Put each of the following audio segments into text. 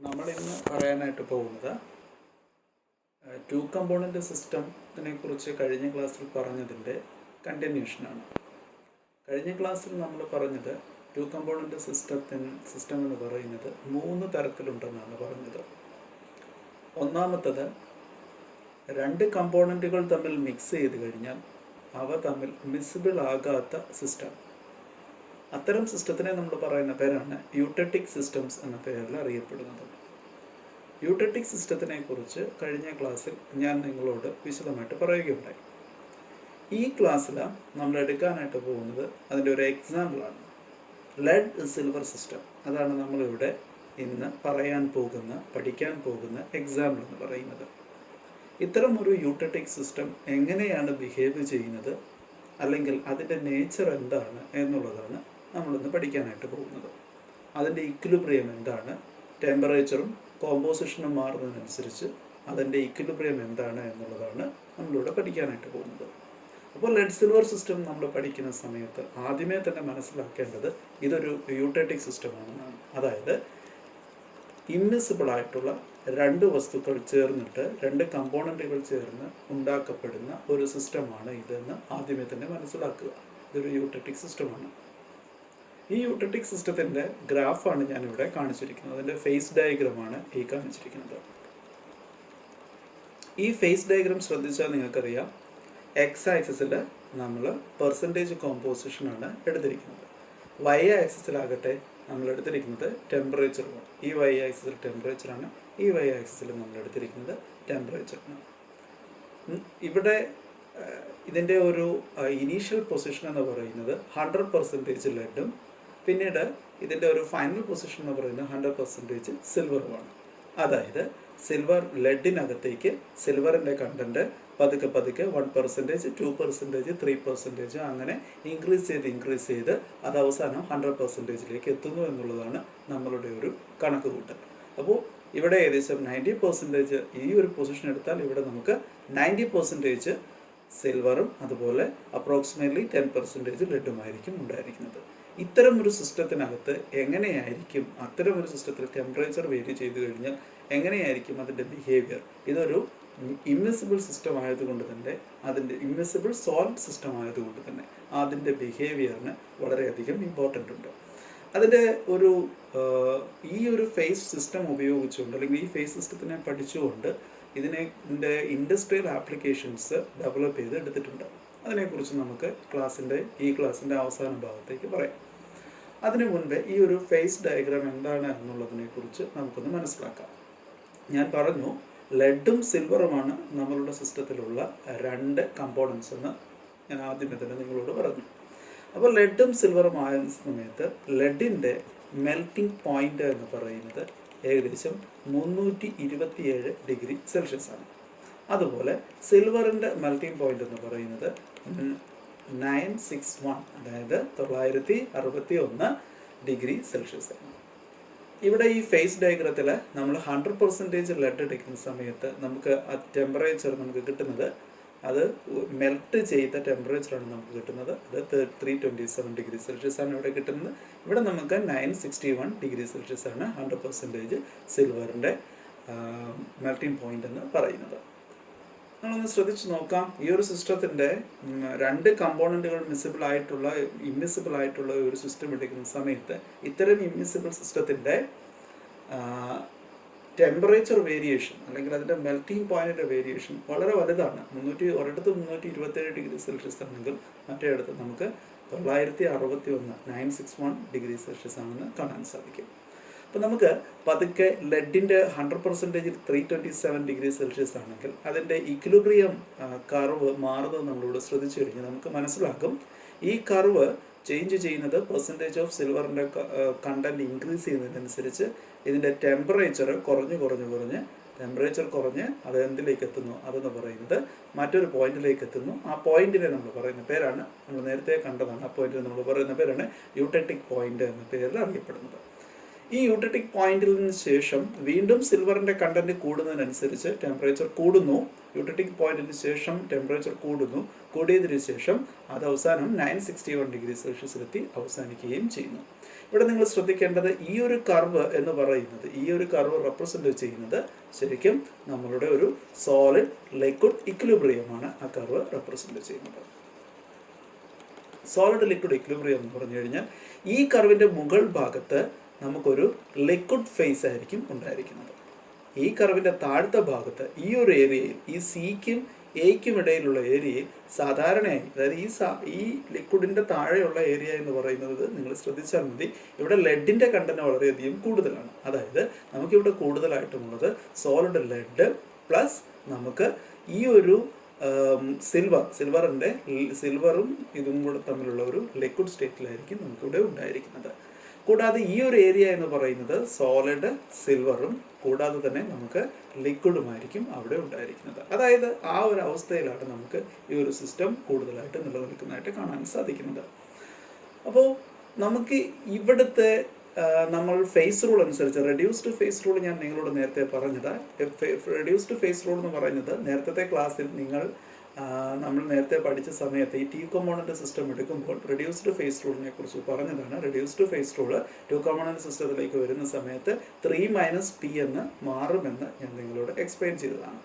നമ്മളിന്ന് പറയാനായിട്ട് പോകുന്നത് ടു കമ്പോണൻ്റ് സിസ്റ്റത്തിനെ കുറിച്ച് കഴിഞ്ഞ ക്ലാസ്സിൽ പറഞ്ഞതിൻ്റെ കണ്ടിന്യൂഷനാണ്. കഴിഞ്ഞ ക്ലാസ്സിൽ നമ്മൾ പറഞ്ഞത് ടു കമ്പോണൻ്റ് സിസ്റ്റം എന്ന് പറയുന്നത് 3 തരത്തിലുണ്ടെന്നാണ് പറഞ്ഞത്. ഒന്നാമത്തത്, 2 കമ്പോണൻറ്റുകൾ തമ്മിൽ മിക്സ് ചെയ്ത് കഴിഞ്ഞാൽ അവ തമ്മിൽ മിസിബിൾ ആകാത്ത സിസ്റ്റം. അത്തരം സിസ്റ്റത്തിനെ നമ്മൾ പറയുന്ന പേരാണ് യൂട്ടട്ടിക് സിസ്റ്റംസ് എന്ന പേരിൽ അറിയപ്പെടുന്നത്. യൂട്ടട്ടിക് സിസ്റ്റത്തിനെ കുറിച്ച് കഴിഞ്ഞ ക്ലാസ്സിൽ ഞാൻ നിങ്ങളോട് വിശദമായിട്ട് പറയുകയുണ്ടായി. ഈ ക്ലാസ്സിൽ നമ്മൾ എടുക്കാനായിട്ട് പോകുന്നത് അതിൻ്റെ ഒരു എക്സാമ്പിളാണ്. Lead silver system. അതാണ് നമ്മളിവിടെ ഇന്ന് പഠിക്കാൻ പോകുന്ന എക്സാമ്പിൾ എന്ന് പറയുന്നത്. ഇത്തരം ഒരു യൂട്ടട്ടിക് സിസ്റ്റം എങ്ങനെയാണ് ബിഹേവ് ചെയ്യുന്നത്, അല്ലെങ്കിൽ അതിൻ്റെ നേച്ചർ എന്താണ് എന്നുള്ളതാണ് നമ്മളിന്ന് പഠിക്കാനായിട്ട് പോകുന്നത്. അതിൻ്റെ ഇക്വിലിബ്രിയം എന്താണ്, ടെമ്പറേച്ചറും കോമ്പോസിഷനും മാറുന്നതിനനുസരിച്ച് അതിൻ്റെ ഇക്വിലിബ്രിയം എന്താണ് എന്നുള്ളതാണ് നമ്മളിവിടെ പഠിക്കാനായിട്ട് പോകുന്നത്. അപ്പോൾ ലെഡ് സിൽവർ സിസ്റ്റം നമ്മൾ പഠിക്കുന്ന സമയത്ത് ആദ്യമേ തന്നെ മനസ്സിലാക്കേണ്ടത് ഇതൊരു യൂട്ടട്ടിക് സിസ്റ്റമാണെന്നാണ്. അതായത് ഇമ്മിസിബിൾ ആയിട്ടുള്ള 2 വസ്തുക്കൾ ചേർന്നിട്ട് 2 കമ്പോണൻറ്റുകൾ ചേർന്ന് ഉണ്ടാക്കപ്പെടുന്ന ഒരു സിസ്റ്റമാണ് ഇതെന്ന് ആദ്യമേ തന്നെ മനസ്സിലാക്കുക. ഇതൊരു യൂട്ടട്ടിക് സിസ്റ്റമാണ്. ഈ യൂട്ടട്ടിക് സിസ്റ്റത്തിൻ്റെ ഗ്രാഫാണ് ഞാനിവിടെ കാണിച്ചിരിക്കുന്നത്. അതിൻ്റെ ഫേസ് ഡയഗ്രമാണ് ഈ കാണിച്ചിരിക്കുന്നത്. ഈ ഫേസ് ഡയഗ്രാം ശ്രദ്ധിച്ചാൽ നിങ്ങൾക്കറിയാം, എക്സ് ആക്സിസിൽ നമ്മൾ പെർസെൻറ്റേജ് കോമ്പോസിഷനാണ് എടുത്തിരിക്കുന്നത്. വൈ ആക്സിസിലാകട്ടെ നമ്മൾ എടുത്തിരിക്കുന്നത് ടെമ്പറേച്ചറുമാണ്. ഈ വൈ ആക്സിസിൽ ടെമ്പറേച്ചറാണ്, ഈ വൈ ആക്സിസിൽ നമ്മൾ എടുത്തിരിക്കുന്നത് ടെമ്പറേച്ചറാണ്. ഇവിടെ ഇതിൻ്റെ ഒരു ഇനീഷ്യൽ പൊസിഷൻ എന്ന് പറയുന്നത് 100% ലെഡും, പിന്നീട് ഇതിൻ്റെ ഒരു ഫൈനൽ പൊസിഷൻ എന്ന് പറയുന്നത് 100% സിൽവറുമാണ്. അതായത് സിൽവർ ലെഡിനകത്തേക്ക് സിൽവറിൻ്റെ കണ്ടൻറ്റ് പതുക്കെ 1%, 2%, 3% അങ്ങനെ ഇൻക്രീസ് ചെയ്ത് അത് അവസാനം 100%ലേക്ക് എത്തുന്നു എന്നുള്ളതാണ് നമ്മളുടെ ഒരു കണക്ക് കൂട്ടൽ. അപ്പോൾ ഇവിടെ ഏകദേശം 90% ഈ ഒരു പൊസിഷൻ എടുത്താൽ ഇവിടെ നമുക്ക് 90% സിൽവറും അതുപോലെ അപ്രോക്സിമേറ്റ്ലി 10% ലെഡുമായിരിക്കും ഉണ്ടായിരിക്കുന്നത്. ഇത്തരം ഒരു സിസ്റ്റത്തിനകത്ത് എങ്ങനെയായിരിക്കും, അത്തരം ഒരു സിസ്റ്റത്തിൽ ടെമ്പറേച്ചർ വേരി ചെയ്ത് കഴിഞ്ഞാൽ എങ്ങനെയായിരിക്കും അതിൻ്റെ ബിഹേവിയർ? ഇതൊരു ഇമ്മിസിബിൾ സിസ്റ്റം ആയതുകൊണ്ട് തന്നെ, അതിൻ്റെ ഇമ്മിസിബിൾ സോൾഡ് സിസ്റ്റം ആയതുകൊണ്ട് തന്നെ അതിൻ്റെ ബിഹേവിയറിന് വളരെയധികം ഇമ്പോർട്ടൻ്റ് ഉണ്ട്. അതിൻ്റെ ഈ ഒരു ഫേസ് സിസ്റ്റം ഉപയോഗിച്ചുകൊണ്ട്, അല്ലെങ്കിൽ ഈ ഫേസ് സിസ്റ്റത്തിനെ പഠിച്ചുകൊണ്ട് ഇതിൻ്റെ ഇൻഡസ്ട്രിയൽ ആപ്ലിക്കേഷൻസ് ഡെവലപ്പ് ചെയ്ത് എടുത്തിട്ടുണ്ട്. അതിനെക്കുറിച്ച് നമുക്ക് ഈ ക്ലാസ്സിൻ്റെ അവസാന ഭാഗത്തേക്ക് പറയാം. അതിനു മുൻപേ ഈ ഒരു ഫേസ് ഡയഗ്രാം എന്താണ് എന്നുള്ളതിനെക്കുറിച്ച് നമുക്കൊന്ന് മനസ്സിലാക്കാം. ഞാൻ പറഞ്ഞു, ലെഡും സിൽവറുമാണ് നമ്മളുടെ സിസ്റ്റത്തിലുള്ള 2 കമ്പോണൻസ് എന്ന് ഞാൻ ആദ്യമേ തന്നെ നിങ്ങളോട് പറഞ്ഞു. അപ്പോൾ ലെഡും സിൽവറും ആയ സമയത്ത് ലെഡിൻ്റെ മെൽറ്റിംഗ് പോയിന്റ് എന്ന് പറയുന്നത് ഏകദേശം 327 ഡിഗ്രി സെൽഷ്യസ് ആണ്. അതുപോലെ സിൽവറിൻ്റെ മെൽറ്റിംഗ് പോയിന്റ് എന്ന് പറയുന്നത് 961, അതായത് 961 ഡിഗ്രി സെൽഷ്യസ് ആണ്. ഇവിടെ ഈ ഫേസ് ഡയഗ്രത്തിൽ നമ്മൾ 100% ലെഡ് എടുക്കുന്ന സമയത്ത് നമുക്ക് ആ ടെമ്പറേച്ചർ നമുക്ക് കിട്ടുന്നത്, അത് മെൽറ്റ് ചെയ്ത ടെമ്പറേച്ചറാണ് നമുക്ക് കിട്ടുന്നത്. അത് 327 ഡിഗ്രി സെൽഷ്യസ് ആണ് ഇവിടെ കിട്ടുന്നത്. ഇവിടെ നമുക്ക് 961 ഡിഗ്രി സെൽഷ്യസ് ആണ് 100% സിൽവറിൻ്റെ മെൽറ്റിംഗ് പോയിന്റ് എന്ന് പറയുന്നത്. നമ്മളൊന്ന് ശ്രദ്ധിച്ച് നോക്കാം. ഈ ഒരു സിസ്റ്റത്തിൻ്റെ 2 കമ്പോണൻറ്റുകൾ ഇമ്മിസിബിൾ ആയിട്ടുള്ള ഒരു സിസ്റ്റം എടുക്കുന്ന സമയത്ത് ഇത്തരം ഇമ്മിസിബിൾ സിസ്റ്റത്തിൻ്റെ ടെമ്പറേച്ചർ വേരിയേഷൻ, അല്ലെങ്കിൽ അതിൻ്റെ മെൽറ്റിംഗ് പോയിന്റിൻ്റെ വേരിയേഷൻ വളരെ വലുതാണ്. ഒരിടത്ത് 327 ഡിഗ്രി സെൽഷ്യസ് ആണെങ്കിൽ മറ്റേ അടുത്ത് നമുക്ക് 961 ഡിഗ്രി സെൽഷ്യസ് ആണെന്ന് കാണാൻ സാധിക്കും. അപ്പോൾ നമുക്ക് പതുക്കെ ലെഡിൻ്റെ 100% 327 ഡിഗ്രി സെൽഷ്യസ് ആണെങ്കിൽ അതിൻ്റെ ഇക്വിലിബ്രിയം കർവ് മാറുന്നത് നമ്മളിവിടെ ശ്രദ്ധിച്ചു കഴിഞ്ഞാൽ നമുക്ക് മനസ്സിലാക്കും. ഈ കർവ് ചേഞ്ച് ചെയ്യുന്നത് പെർസെൻറ്റേജ് ഓഫ് സിൽവറിൻ്റെ കണ്ടൻറ്റ് ഇൻക്രീസ് ചെയ്യുന്നതിനനുസരിച്ച് ഇതിൻ്റെ ടെമ്പറേച്ചർ കുറഞ്ഞ് ടെമ്പറേച്ചർ കുറഞ്ഞ് അത് എന്തിലേക്ക് എത്തുന്നു, അതെന്ന് പറയുന്നത് മറ്റൊരു പോയിന്റിലേക്ക് എത്തുന്നു. ആ പോയിന്റിനെ നമ്മൾ പറയുന്ന പേരാണ്, നമ്മൾ നേരത്തെ കണ്ടതാണ്, ആ പോയിന്റിനെ നമ്മൾ പറയുന്ന പേരാണ് യൂട്ടട്ടിക് പോയിന്റ് എന്ന പേരിൽ അറിയപ്പെടുന്നത്. ഈ യൂട്ടറ്റിക് പോയിന്റിൽ നിന്ന് ശേഷം വീണ്ടും സിൽവറിൻ്റെ കണ്ടന്റ് കൂടുന്നതിനനുസരിച്ച് ടെമ്പറേച്ചർ കൂടുന്നു. യൂട്ടറ്റിക് പോയിന്റിന് ശേഷം ടെമ്പറേച്ചർ കൂടുന്നു. കൂടിയതിനു ശേഷം അത് അവസാനം 961 ഡിഗ്രി സെൽഷ്യസിലെത്തി അവസാനിക്കുകയും ചെയ്യുന്നു. ഇവിടെ നിങ്ങൾ ശ്രദ്ധിക്കേണ്ടത് ഈ ഒരു കർവ് എന്ന് പറയുന്നത്, ഈ ഒരു കർവ് റെപ്രസെന്റ് ചെയ്യുന്നത് ശരിക്കും നമ്മളുടെ ഒരു സോളിഡ് ലിക്വിഡ് ഇക്വിലിബ്രിയമാണ് ആ കർവ് റെപ്രസെന്റ് ചെയ്യുന്നത്. സോളിഡ് ലിക്വിഡ് ഇക്വിലിബ്രിയം എന്ന് പറഞ്ഞു കഴിഞ്ഞാൽ ഈ കർവിൻ്റെ മുകൾ ഭാഗത്ത് നമുക്കൊരു ലിക്വിഡ് ഫേസ് ആയിരിക്കും ഉണ്ടായിരിക്കുന്നത്. ഈ കർവിൻ്റെ താഴത്തെ ഭാഗത്ത് ഈ ഒരു ഏരിയയിൽ, ഈ സിക്കും എയ്ക്കും ഇടയിലുള്ള ഏരിയയിൽ സാധാരണയായി, അതായത് ഈ ലിക്വിഡിൻ്റെ താഴെയുള്ള ഏരിയ എന്ന് പറയുന്നത് നിങ്ങൾ ശ്രദ്ധിച്ചാൽ മതി, ഇവിടെ ലെഡിൻ്റെ കണ്ടന്റ് വളരെയധികം കൂടുതലാണ്. അതായത് നമുക്കിവിടെ കൂടുതലായിട്ടുമുള്ളത് സോളിഡ് ലെഡ് പ്ലസ് നമുക്ക് ഈ ഒരു സിൽവറും ഇതും കൂടെ തമ്മിലുള്ള ഒരു ലിക്വിഡ് സ്റ്റേറ്റിലായിരിക്കും നമുക്കിവിടെ ഉണ്ടായിരിക്കുന്നത്. കൂടാതെ ഈ ഒരു ഏരിയ എന്ന് പറയുന്നത് സോളിഡ് സിൽവറും കൂടാതെ തന്നെ നമുക്ക് ലിക്വിഡുമായിരിക്കും അവിടെ ഉണ്ടായിരിക്കുന്നത്. അതായത് ആ ഒരു അവസ്ഥയിലാണ് നമുക്ക് ഈ ഒരു സിസ്റ്റം കൂടുതലായിട്ട് നിലനിൽക്കുന്നതായിട്ട് കാണാൻ സാധിക്കുന്നത്. അപ്പോൾ നമുക്ക് ഇവിടുത്തെ നമ്മൾ ഫേസ് റൂൾ അനുസരിച്ച്, റെഡ്യൂസ്ഡ് ഫേസ് റൂൾ ഞാൻ നിങ്ങളോട് നേരത്തെ പറഞ്ഞത്, റെഡ്യൂസ്ഡ് ഫേസ് റൂൾ എന്ന് പറയുന്നത് നേരത്തെ ക്ലാസ്സിൽ നമ്മൾ നേരത്തെ പഠിച്ച സമയത്ത് ഈ ടു കമ്പോണന്റ് സിസ്റ്റം എടുക്കുമ്പോൾ റെഡ്യൂസ്ഡ് ഫേസ് റൂളിനെ കുറിച്ച് പറഞ്ഞതാണ്. Reduced phase rule two component സിസ്റ്റത്തിലേക്ക് വരുന്ന സമയത്ത് 3 - P എന്ന് മാറുമെന്ന് ഞാൻ നിങ്ങളോട് എക്സ്പ്ലെയിൻ ചെയ്തതാണ്.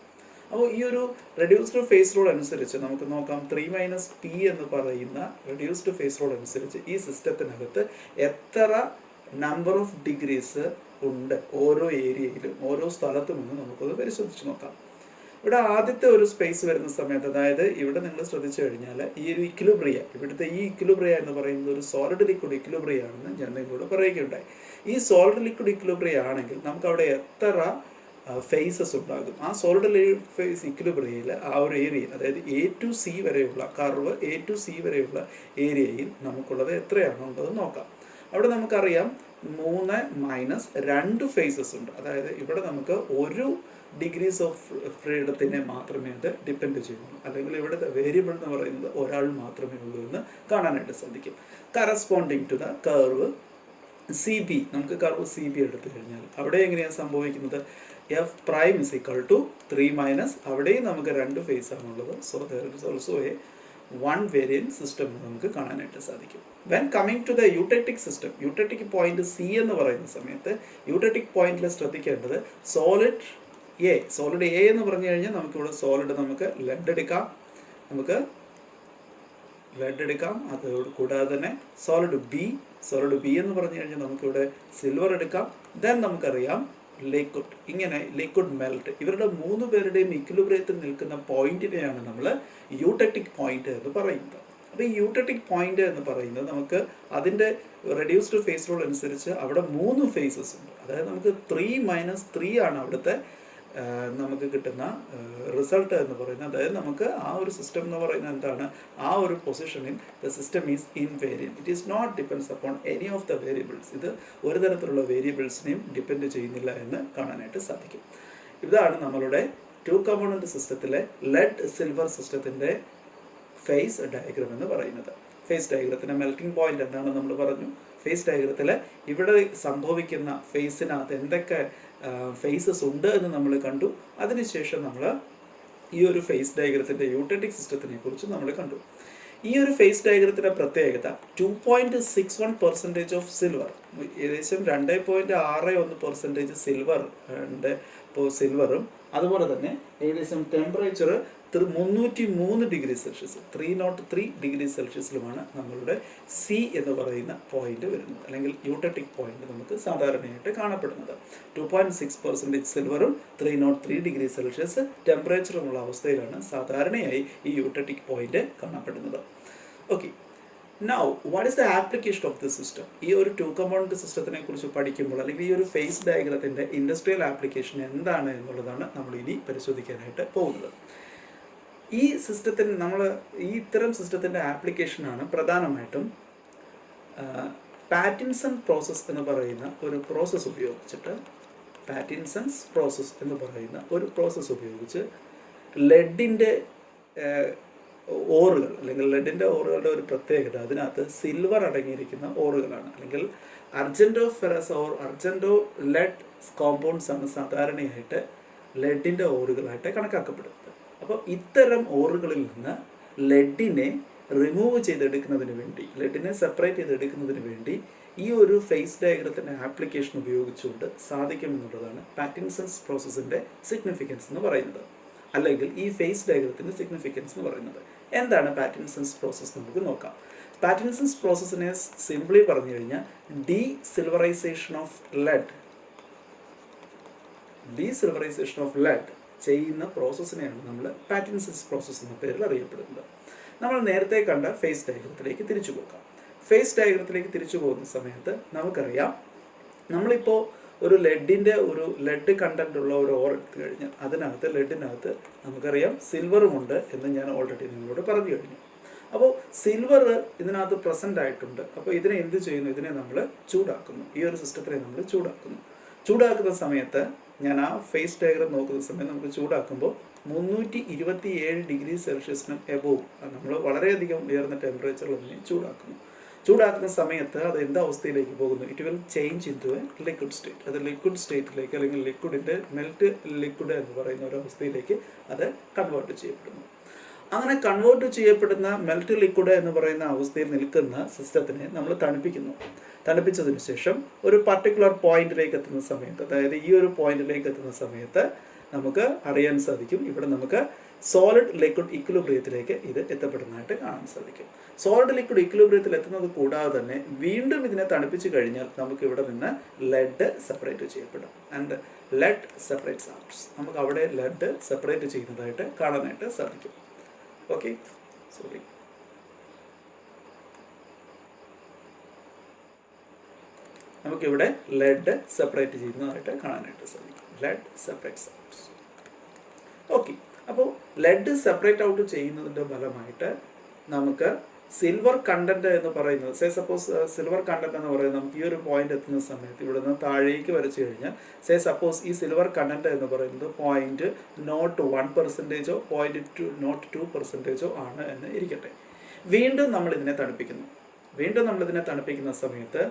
അപ്പോൾ ഈ ഒരു റെഡ്യൂസ്ഡ് ഫേസ് റൂൾ അനുസരിച്ച് നമുക്ക് നോക്കാം. 3 - P എന്ന് പറയുന്ന റെഡ്യൂസ്ഡ് ഫേസ് റൂൾ അനുസരിച്ച് ഈ സിസ്റ്റത്തിനകത്ത് എത്ര നമ്പർ ഓഫ് ഡിഗ്രീസ് ഉണ്ട് ഓരോ ഏരിയയിലും, ഓരോ സ്ഥലത്തും എന്ന് നമുക്കത് പരിശോധിച്ച് നോക്കാം. ഇവിടെ ആദ്യത്തെ ഒരു സ്പേസ് വരുന്ന സമയത്ത്, അതായത് ഇവിടെ നിങ്ങൾ ശ്രദ്ധിച്ചു കഴിഞ്ഞാൽ ഈ ഒരു ഇക്വിലിബ്രിയ, ഇവിടുത്തെ ഈ ഇക്വിലിബ്രിയ എന്ന് പറയുന്നത് ഒരു സോളിഡ് ലിക്വിഡ് ഇക്വിലിബ്രിയ ആണെന്ന് ഞാൻ നിങ്ങളോട് പറയുകയുണ്ടായി. ഈ സോളിഡ് ലിക്വിഡ് ഇക്വിലിബ്രിയ ആണെങ്കിൽ നമുക്ക് അവിടെ എത്ര ഫേസസ് ഉണ്ടാകും? ആ സോളിഡ് ഫേസ് ഇക്വിലിബ്രിയയിൽ ആ ഒരു ഏരിയയിൽ, അതായത് A to C വരെയുള്ള കർവ്, A to C വരെയുള്ള ഏരിയയിൽ നമുക്കുള്ളത് എത്രയാണുള്ളത് നോക്കാം. അവിടെ നമുക്കറിയാം 3 - 2 ഫേസസ് ഉണ്ട്. അതായത് ഇവിടെ നമുക്ക് ഒരു ഡിഗ്രീസ് ഓഫ് ഫ്രീഡത്തിനെ മാത്രമേ അത് ഡിപ്പെൻഡ് ചെയ്യുള്ളൂ, അല്ലെങ്കിൽ ഇവിടുത്തെ വേരിയബിൾ എന്ന് പറയുന്നത് ഒരാൾ മാത്രമേ ഉള്ളൂ എന്ന് കാണാനായിട്ട് സാധിക്കും. Corresponding to the curve CB, നമുക്ക് കർവ് CB എടുത്തു കഴിഞ്ഞാൽ അവിടെ എങ്ങനെയാണ് സംഭവിക്കുന്നത്? F prime is equal to 3 - അവിടെയും നമുക്ക് 2 ഫേസ് ആണുള്ളത്. So there is also a one variant system നമുക്ക് കാണാനായിട്ട് സാധിക്കും. When coming to the eutectic system, eutectic point C എന്ന് പറയുന്ന സമയത്ത് eutectic പോയിന്റിൽ ശ്രദ്ധിക്കേണ്ടത് സോളിഡ് A എന്ന് പറഞ്ഞു കഴിഞ്ഞാൽ നമുക്കിവിടെ സോളിഡ്, നമുക്ക് ലെഡ് എടുക്കാം. അതോട് കൂടാതെ തന്നെ സോളിഡ് B എന്ന് പറഞ്ഞു കഴിഞ്ഞാൽ നമുക്കിവിടെ സിൽവർ എടുക്കാം. ദെൻ നമുക്കറിയാം ലിക്വിഡ്, ഇങ്ങനെ ലിക്വിഡ് മെൽറ്റ്. ഇവരുടെ 3 പേരുടെയും ഇക്വിലിബ്രിയത്തിൽ നിൽക്കുന്ന പോയിന്റിനെയാണ് നമ്മൾ യൂട്ടക്റ്റിക് പോയിന്റ് എന്ന് പറയുന്നത്. അപ്പോൾ ഈ യൂട്ടക്റ്റിക് പോയിന്റ് എന്ന് പറയുന്നത് നമുക്ക് അതിൻ്റെ റെഡ്യൂസ്ഡ് ഫേസ് റൂൾ അനുസരിച്ച് അവിടെ 3 ഫേസസ് ഉണ്ട്. അതായത് നമുക്ക് 3 - 3 ആണ് അവിടുത്തെ നമുക്ക് കിട്ടുന്ന റിസൾട്ട് എന്ന് പറയുന്നത്. അതായത് നമുക്ക് ആ ഒരു സിസ്റ്റം എന്ന് പറയുന്നത് എന്താണ്? ആ ഒരു പൊസിഷനിൽ the system is invariant. It is not depends upon any of the variables. ഇത് ഒരു തരത്തിലുള്ള വേരിയബിൾസിനെയും ഡിപ്പെൻഡ് ചെയ്യുന്നില്ല എന്ന് കാണാനായിട്ട് സാധിക്കും. ഇതാണ് നമ്മളുടെ 2 കമ്പോണന്റ് സിസ്റ്റത്തിലെ ലെഡ് സിൽവർ സിസ്റ്റത്തിൻ്റെ ഫേസ് ഡയഗ്രം എന്ന് പറയുന്നത്. ഫേസ് ഡയഗ്രത്തിൻ്റെ മെൽറ്റിംഗ് പോയിന്റ് എന്താണെന്ന് നമ്മൾ പറഞ്ഞു. ഫേസ് ഡയഗ്രത്തിൽ ഇവിടെ സംഭവിക്കുന്ന ഫേസിനകത്ത് എന്തൊക്കെ ഫേസസ് ഉണ്ട് എന്ന് നമ്മൾ കണ്ടു. അതിനുശേഷം നമ്മൾ ഈ ഒരു ഫേസ് ഡയഗ്രത്തിൻ്റെ യൂട്ടറ്റിക് സിസ്റ്റത്തിനെ കുറിച്ച് നമ്മൾ കണ്ടു. ഈ ഒരു ഫേസ് ഡയഗ്രത്തിൻ്റെ പ്രത്യേകത 2.61% ഓഫ് സിൽവർ, ഏകദേശം 2.61% സിൽവറും അതുപോലെ തന്നെ ഏകദേശം ടെമ്പറേച്ചർ 303 ഡിഗ്രി സെൽഷ്യസ്, 303 ഡിഗ്രി സെൽഷ്യസിലുമാണ് നമ്മളുടെ C എന്ന് പറയുന്ന പോയിന്റ് വരുന്നത്, അല്ലെങ്കിൽ യൂട്ടറ്റിക് പോയിന്റ് നമുക്ക് സാധാരണയായിട്ട് കാണപ്പെടുന്നത്. 2.6% സിൽവറും 303 ഡിഗ്രി സെൽഷ്യസ് ടെമ്പറേച്ചറുമുള്ള അവസ്ഥയിലാണ് സാധാരണയായി ഈ യൂട്ടറ്റിക് പോയിന്റ് കാണപ്പെടുന്നത്. Okay, now what is the application of the system? ഈ ഒരു 2 കമ്പോണന്റ് സിസ്റ്റത്തിനെ കുറിച്ച് പഠിക്കുമ്പോൾ, അല്ലെങ്കിൽ ഈ ഒരു ഫേസ് ഡയഗ്രത്തിൻ്റെ ഇൻഡസ്ട്രിയൽ ആപ്ലിക്കേഷൻ എന്താണ് എന്നുള്ളതാണ് നമ്മൾ ഇനി പരിശോധിക്കാനായിട്ട് പോകുന്നത്. ഈ സിസ്റ്റത്തിന് ഇത്തരം സിസ്റ്റത്തിൻ്റെ ആപ്ലിക്കേഷനാണ് പ്രധാനമായിട്ടും പാറ്റിൻസൺ പ്രോസസ്സ് എന്ന് പറയുന്ന ഒരു പ്രോസസ്സ് ഉപയോഗിച്ചിട്ട്, പാറ്റിൻസൺസ് പ്രോസസ്സ് എന്ന് പറയുന്ന ഒരു പ്രോസസ്സ് ഉപയോഗിച്ച് ലെഡിൻ്റെ ഓറുകൾ അല്ലെങ്കിൽ ലെഡിൻ്റെ ഓറുകളുടെ ഒരു പ്രത്യേകത അതിനകത്ത് സിൽവർ അടങ്ങിയിരിക്കുന്ന ഓറുകളാണ്. അല്ലെങ്കിൽ അർജൻറ്റോ ഫെറസ് ഓർ അർജൻറ്റോ ലെഡ് കോമ്പൗണ്ട്സ് ആണ് സാധാരണയായിട്ട് ലെഡിൻ്റെ ഓറുകളായിട്ട് കണക്കാക്കപ്പെടുന്നത്. അപ്പോൾ ഇത്തരം ഓറുകളിൽ നിന്ന് ലെഡിനെ റിമൂവ് ചെയ്തെടുക്കുന്നതിന് വേണ്ടി, ലെഡിനെ സെപ്പറേറ്റ് ചെയ്തെടുക്കുന്നതിന് വേണ്ടി ഈ ഒരു ഫേസ് ഡയഗ്രത്തിൻ്റെ ആപ്ലിക്കേഷൻ ഉപയോഗിച്ചുകൊണ്ട് സാധിക്കുമെന്നുള്ളതാണ് പാറ്റിൻസൺസ് പ്രോസസ്സിൻ്റെ സിഗ്നിഫിക്കൻസ് എന്ന് പറയുന്നത്, അല്ലെങ്കിൽ ഈ ഫേസ് ഡയഗ്രത്തിൻ്റെ സിഗ്നിഫിക്കൻസ് എന്ന് പറയുന്നത്. എന്താണ് പാറ്റിൻസൺസ് പ്രോസസ്സ് നമുക്ക് നോക്കാം. പാറ്റിൻസൺസ് പ്രോസസ്സിനെ സിംപ്ലി പറഞ്ഞു കഴിഞ്ഞാൽ ഡീസിൽവറൈസേഷൻ ഓഫ് ലെഡ് ചെയ്യുന്ന പ്രോസസ്സിനെയാണ് നമ്മൾ പാറ്റിൻസൺസ് പ്രോസസ്സ് എന്ന പേരിൽ അറിയപ്പെടുന്നത്. നമ്മൾ നേരത്തെ കണ്ട ഫേസ് ഡയഗ്രത്തിലേക്ക് തിരിച്ചു പോകാം. ഫേസ് ഡയഗ്രത്തിലേക്ക് തിരിച്ചു പോകുന്ന സമയത്ത് നമുക്കറിയാം, നമ്മളിപ്പോൾ ഒരു ലെഡ് കണ്ടന്റ് ഉള്ള ഒരു ഓർ എടുത്തു കഴിഞ്ഞാൽ അതിനകത്ത് ലെഡിനകത്ത് നമുക്കറിയാം സിൽവറുമുണ്ട് എന്ന് ഞാൻ ഓൾറെഡി നിങ്ങളോട് പറഞ്ഞു കഴിഞ്ഞു. അപ്പോൾ സിൽവർ ഇതിനകത്ത് പ്രസൻ്റ് ആയിട്ടുണ്ട്. അപ്പോൾ ഇതിനെ എന്ത് ചെയ്യുന്നു? ഇതിനെ നമ്മൾ ചൂടാക്കുന്നു. ഈ ഒരു സിസ്റ്റത്തിനെ നമ്മൾ ചൂടാക്കുന്ന സമയത്ത് ഞാൻ ആ ഫേസ് ഡയഗ്രം നോക്കുന്ന സമയത്ത് നമുക്ക് ചൂടാക്കുമ്പോൾ 327 ഡിഗ്രി സെൽഷ്യസിനും എബോവ് നമ്മൾ വളരെയധികം ഉയർന്ന ടെമ്പറേച്ചറിൽ അതിനെ ചൂടാക്കുന്ന സമയത്ത് അത് എന്ത് അവസ്ഥയിലേക്ക് പോകുന്നു? It will change into a liquid state. അത് ലിക്വിഡ് സ്റ്റേറ്റിലേക്ക് അല്ലെങ്കിൽ ലിക്വിഡിൻ്റെ മെൽറ്റ് ലിക്വിഡ് എന്ന് പറയുന്ന ഒരു അവസ്ഥയിലേക്ക് അത് കൺവേർട്ട് ചെയ്യപ്പെടുന്നു. അങ്ങനെ കൺവേർട്ട് ചെയ്യപ്പെടുന്ന മെൽറ്റ് ലിക്വിഡ് എന്ന് പറയുന്ന അവസ്ഥയിൽ നിൽക്കുന്ന സിസ്റ്റത്തിനെ നമ്മൾ തണുപ്പിച്ചതിന് ശേഷം ഒരു പർട്ടിക്കുലർ പോയിന്റിലേക്ക് എത്തുന്ന സമയത്ത്, അതായത് ഈ ഒരു പോയിന്റിലേക്ക് എത്തുന്ന സമയത്ത് നമുക്ക് അറിയാൻ സാധിക്കും, ഇവിടെ നമുക്ക് സോളിഡ് ലിക്വിഡ് ഇക്വിലിബ്രിയത്തിലേക്ക് ഇത് എത്തപ്പെടുന്നതായിട്ട് കാണാൻ സാധിക്കും. സോളിഡ് ലിക്വിഡ് ഇക്വിലിബ്രിയത്തിൽ എത്തുന്നത് കൂടാതെ തന്നെ വീണ്ടും ഇതിനെ തണുപ്പിച്ച് കഴിഞ്ഞാൽ നമുക്ക് ഇവിടെ നിന്ന് ലെഡ് സെപ്പറേറ്റ് ചെയ്യപ്പെടും. And lead separates out. നമുക്ക് അവിടെ ലെഡ് സെപ്പറേറ്റ് ചെയ്യുന്നതായിട്ട് കാണാനായിട്ട് സാധിക്കും. Okay, sorry. നമുക്കിവിടെ ലെഡ് സെപ്പറേറ്റ് ചെയ്യുന്നതായിട്ട് കാണാനായിട്ട് സാധിക്കും. Lead separates out. ഓക്കെ, അപ്പോൾ ലെഡ് സെപ്പറേറ്റ് ഔട്ട് ചെയ്യുന്നതിൻ്റെ ഫലമായിട്ട് നമുക്ക് സിൽവർ കണ്ടന്റ് എന്ന് പറയുന്നത്, സിൽവർ കണ്ടന്റ് എന്ന് പറയുന്നത് നമുക്ക് ഈ ഒരു പോയിന്റ് എത്തുന്ന സമയത്ത് ഇവിടെ നിന്ന് താഴേക്ക് വരച്ചു കഴിഞ്ഞാൽ ഈ സിൽവർ കണ്ടന്റ് എന്ന് പറയുന്നത് 0.01%ഓ 0.02%ഓ ആണ് എന്ന് ഇരിക്കട്ടെ. വീണ്ടും നമ്മളിതിനെ തണുപ്പിക്കുന്ന സമയത്ത്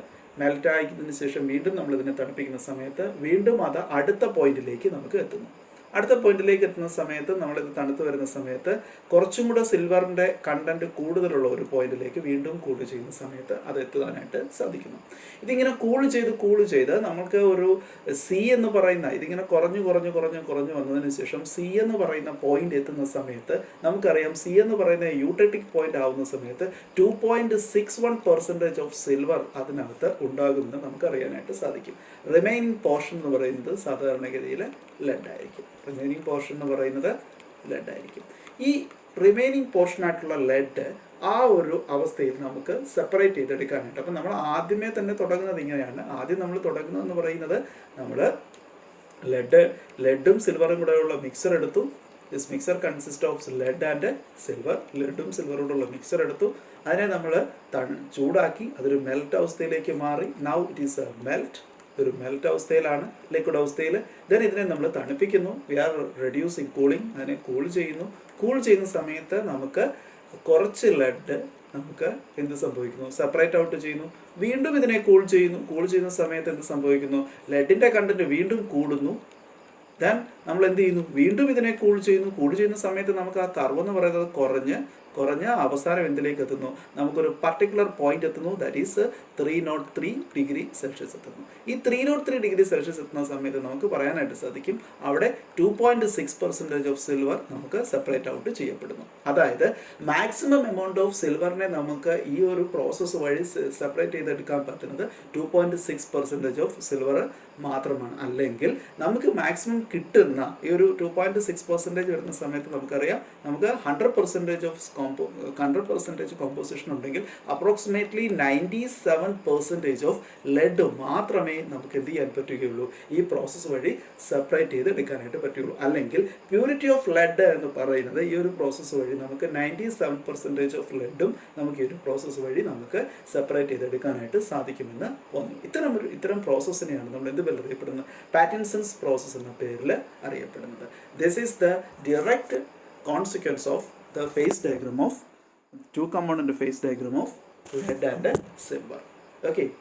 മെൽറ്റ് ആയതിനു ശേഷം വീണ്ടും നമ്മളിതിനെ തണുപ്പിക്കുന്ന സമയത്ത് വീണ്ടും അത് അടുത്ത പോയിന്റിലേക്ക് നമുക്ക് എത്തുന്നു. അടുത്ത പോയിന്റിലേക്ക് എത്തുന്ന സമയത്ത് നമ്മളിത് തണുത്ത് വരുന്ന സമയത്ത് കുറച്ചും കൂടെ സിൽവറിൻ്റെ കണ്ടന്റ് കൂടുതലുള്ള ഒരു പോയിന്റിലേക്ക് വീണ്ടും കൂൾ ചെയ്യുന്ന സമയത്ത് അത് എത്താനായിട്ട് സാധിക്കുന്നു. ഇതിങ്ങനെ കൂൾ ചെയ്ത് നമുക്ക് ഒരു സി എന്ന് പറയുന്ന, ഇതിങ്ങനെ കുറഞ്ഞു വന്നതിന് ശേഷം സി എന്ന് പറയുന്ന പോയിന്റ് എത്തുന്ന സമയത്ത് നമുക്കറിയാം, സി എന്ന് പറയുന്ന യൂട്ടറ്റിക് പോയിന്റ് ആവുന്ന സമയത്ത് 2.61% ഓഫ് സിൽവർ അതിനകത്ത് ഉണ്ടാകുമെന്ന് നമുക്ക് അറിയാനായിട്ട് സാധിക്കും. റിമൈനിങ് പോർഷൻ എന്ന് പറയുന്നത് സാധാരണഗതിയിൽ ലെഡ് ആയിരിക്കും. ഈ റിമൈനിങ് പോർഷനായിട്ടുള്ള ലെഡ് ആ ഒരു അവസ്ഥയിൽ നമുക്ക് സെപ്പറേറ്റ് ചെയ്തെടുക്കാനായിട്ട്, അപ്പം നമ്മൾ ആദ്യമേ തന്നെ തുടങ്ങുന്നത് ഇങ്ങനെയാണ്. ആദ്യം നമ്മൾ തുടങ്ങുന്നതെന്ന് പറയുന്നത് നമ്മൾ ലെഡും സിൽവറും കൂടെയുള്ള മിക്സർ എടുത്തു. This mixer consist of lead and silver. ലെഡും സിൽവറും കൂടെയുള്ള മിക്സർ എടുത്തു. അതിനെ നമ്മൾ ചൂടാക്കി അതൊരു മെൽറ്റ് അവസ്ഥയിലേക്ക് മാറി. Now it is a melt. ഇതൊരു മെൽറ്റ് അവസ്ഥയിലാണ്, ലിക്വിഡ് അവസ്ഥയിൽ. ദെൻ ഇതിനെ നമ്മൾ തണുപ്പിക്കുന്നു. We are reducing cooling. അതിനെ കൂൾ ചെയ്യുന്ന സമയത്ത് നമുക്ക് കുറച്ച് ലെഡ് നമുക്ക് എന്ത് സംഭവിക്കുന്നു? സെപ്പറേറ്റ് ഔട്ട് ചെയ്യുന്നു. വീണ്ടും ഇതിനെ കൂൾ ചെയ്യുന്ന സമയത്ത് എന്ത് സംഭവിക്കുന്നു? ലെഡിൻ്റെ കണ്ടന്റ് വീണ്ടും കൂടുന്നു. ദെൻ നമ്മൾ എന്ത് ചെയ്യുന്നു? വീണ്ടും ഇതിനെ കൂൾ ചെയ്യുന്ന സമയത്ത് നമുക്ക് ആ കർവ് എന്ന് പറയുന്നത് കുറഞ്ഞ അവസാനം എന്തിലേക്ക് എത്തുന്നു? നമുക്കൊരു പർട്ടിക്കുലർ പോയിന്റ് എത്തുന്നു. ദാറ്റ് ഈസ് 303 ഡിഗ്രി സെൽഷ്യസ് എത്തുന്നു. ഈ 303 ഡിഗ്രി സെൽഷ്യസ് എത്തുന്ന സമയത്ത് നമുക്ക് പറയാനായിട്ട് സാധിക്കും അവിടെ 2.6% ഓഫ് സിൽവർ നമുക്ക് സെപ്പറേറ്റ് ഔട്ട് ചെയ്യപ്പെടുന്നു. അതായത് മാക്സിമം എമൗണ്ട് ഓഫ് സിൽവറിനെ നമുക്ക് ഈ ഒരു പ്രോസസ്സ് വഴി സെപ്പറേറ്റ് ചെയ്തെടുക്കാൻ പറ്റുന്നത് 2.6% ഓഫ് സിൽവർ മാത്രമാണ്. അല്ലെങ്കിൽ നമുക്ക് മാക്സിമം കിട്ടുന്ന ഈ ഒരു 2.6% വരുന്ന സമയത്ത് നമുക്കറിയാം, നമുക്ക് 100% കോമ്പോസിഷൻ ഉണ്ടെങ്കിൽ അപ്രോക്സിമേറ്റ്ലി 97% ഓഫ് ലെഡ് മാത്രമേ നമുക്ക് എന്ത് ചെയ്യാൻ പറ്റുകയുള്ളൂ? ഈ പ്രോസസ്സ് വഴി സെപ്പറേറ്റ് ചെയ്ത് എടുക്കാനായിട്ട് പറ്റുകയുള്ളൂ. അല്ലെങ്കിൽ പ്യൂരിറ്റി ഓഫ് ലെഡ് എന്ന് പറയുന്നത് ഈ ഒരു പ്രോസസ്സ് വഴി നമുക്ക് 97% ഓഫ് ലെഡും നമുക്ക് ഈ ഒരു പ്രോസസ്സ് വഴി നമുക്ക് സെപ്പറേറ്റ് ചെയ്തെടുക്കാനായിട്ട് സാധിക്കുമെന്ന് തോന്നുന്നു. ഇത്തരം പ്രോസസ്സിനെയാണ് നമ്മൾ എന്ത് അറിയപ്പെടുന്നത്? പാറ്റിൻസൺസ് പ്രോസസ്സ് എന്ന പേരിൽ അറിയപ്പെടുന്നത്. This is the direct consequence of the phase diagram of two component phase diagram of lead and silver. Okay.